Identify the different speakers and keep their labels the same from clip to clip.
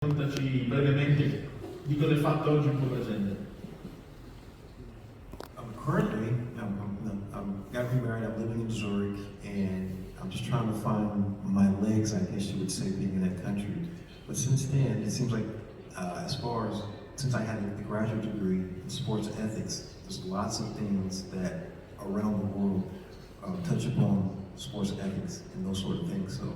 Speaker 1: Raccontaci brevemente di cosa hai fatto oggi il tuo presente.
Speaker 2: Currently, I'm got remarried. I'm living in Zurich, and I'm just trying to find my legs, I guess you would say, being in that country. But since then, it seems like, since I had a graduate degree in sports ethics, there's lots of things that around the world touch upon sports ethics and those sort of things. So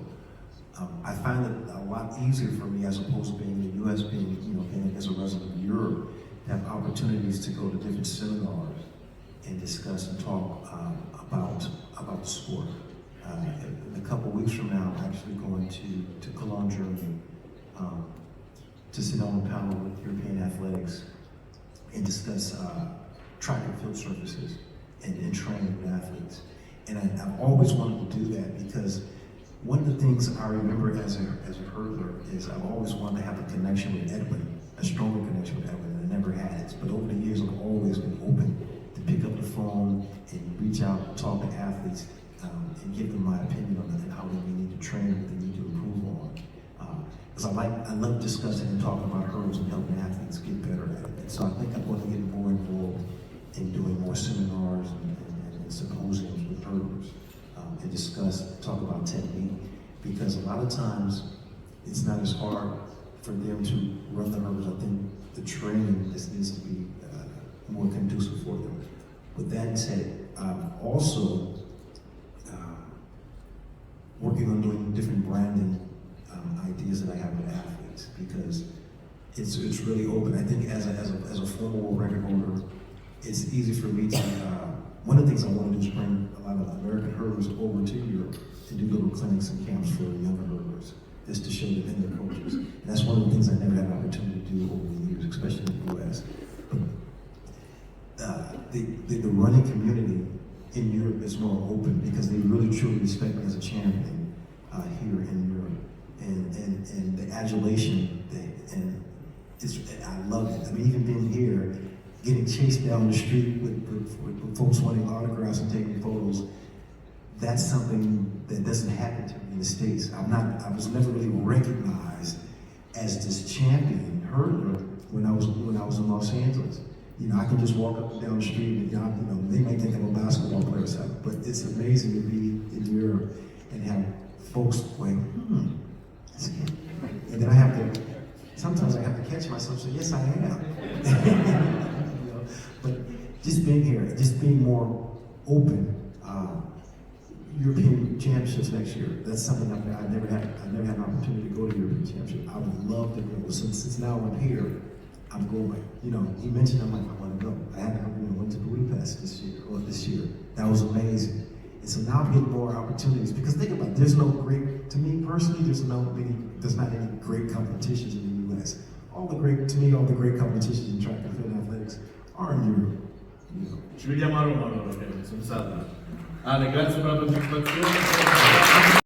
Speaker 2: I find it a lot easier for me, as opposed to being in the U.S., being as a resident of Europe, to have opportunities to go to different seminars and discuss and talk about the sport. In a couple weeks from now, I'm actually going to Cologne, Germany, to sit on a panel with European athletics and discuss track and field surfaces and training with athletes. And I've always wanted to do that because one of the things I remember as a hurdler is I've always wanted to have a connection with Edwin, a stronger connection with Edwin, and I never had it. But over the years, I've always been open to pick up the phone and reach out and talk to athletes and give them my opinion on it and how they need to train, what they need to improve on. Because I love discussing and talking about hurdles and helping athletes get better at it. And so I think I'm going to get more involved in doing more seminars and symposiums with hurdlers and talk about technique, because a lot of times it's not as hard for them to run the hurdles. I think the training just needs to be more conducive for them. With that said, I'm also working on doing different branding ideas that I have with athletes, because it's really open. I think as a former world record holder, it's easy for me to, one of the things I want to do is bring a lot of American hurdlers over to Europe to do little clinics and camps for younger hurdlers, just to show them and their coaches. And that's one of the things I never had an opportunity to do over the years, especially in the US. The running community in Europe is more open because they really truly respect me as a champion here in Europe. And the adulation thing, and I love it. I mean, even being here, getting chased down the street with folks wanting autographs and taking photos, that's something that doesn't happen to me in the States. I was never really recognized as this champion hurdler when I was in Los Angeles. You know, I can just walk up and down the street and they might think I'm a basketball player, but it's amazing to be in Europe and have folks going, that's it. And then sometimes I have to catch myself and say, yes, I am. But just being here, just being more open, European Championships next year, that's something I've never had an opportunity to go to European Championship. I would love to go. Since now I'm here, I'm going. He mentioned, I'm like, I want to go. I went to Budapest this year. That was amazing. And so now I'm getting more opportunities, because think about it, to me personally, there's not any great competitions in the US. All the great competitions in track and field athletics are in Europe.
Speaker 1: Ci vediamo a Roma allora, senz'altro. Ale, grazie per la partecipazione.